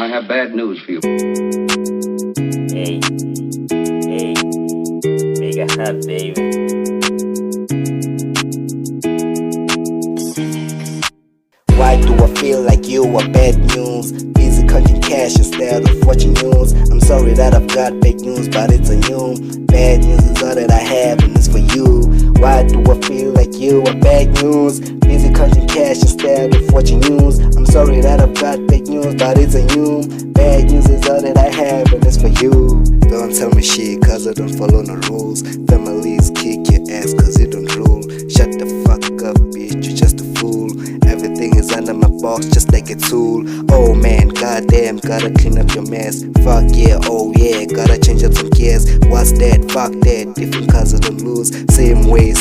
I have bad news for you. Hey, hey, mega hot baby. Why do I feel like you are bad news? Busy counting cash instead of watching news. I'm sorry that I've got bad news, but it's on you. Bad news is all that I have and it's for you. Why do I feel like you are bad news? Busy counting cash instead of watching news. I'm sorry that I've got bad news, but it's on you. Bad news is all that I have and it's for you. Don't tell me shit cause I don't follow no rules. Families kick your ass cause you don't rule. Shut the fuck up bitch, you're just a fool. Everything is under my box just like a tool. Oh man, goddamn, gotta clean up your mess. Fuck yeah, oh yeah, gotta change up some gears. What's that? Fuck that, different cars I don't lose. Same way,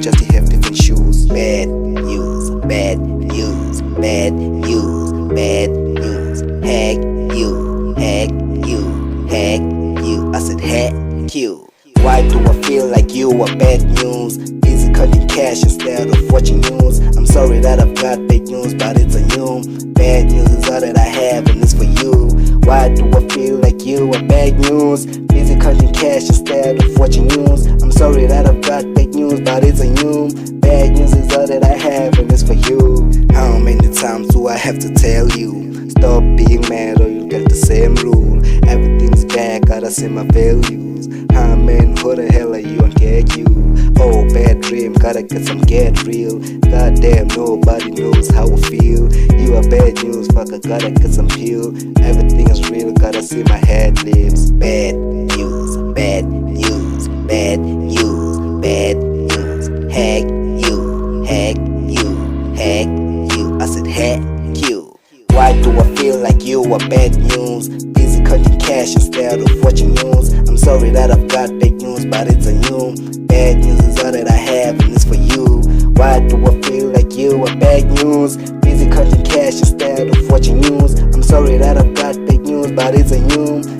just to have different shoes. Bad news, bad news, bad news, bad news. Hack you, hack you, hack you. I said hack you. Why do I feel like you are bad news? Busy cutting cash instead of watching news. I'm sorry that I've got bad news, but it's on you. Bad news is all that I have and it's for you. Why do I feel like you are bad news? Busy cutting cash instead of watching news. I'm sorry that I've got bad news, but it's on you. Bad news is all that I have and it's for you. How many times do I have to tell you? Stop being mad or you'll get the same rule. Everything's bad, gotta see my values. Huh man, who the hell are you and get you? Oh, bad dream, gotta get some get real. Goddamn, nobody knows how I feel. You are bad news, fuck, I gotta get some peel. Everything is real, gotta see my head lives. Bad news, bad news, bad news, bad news. Hack you, hack you, hack you. I said hack you. Why do I feel like you are bad news? Busy cutting cash instead of watching news. I'm sorry that I've got bad news, but it's on you. Bad news is all that I have and it's for you. Why do I feel like you are bad news? Busy cutting cash instead of watching news. I'm sorry that I've got bad news, but it's on you.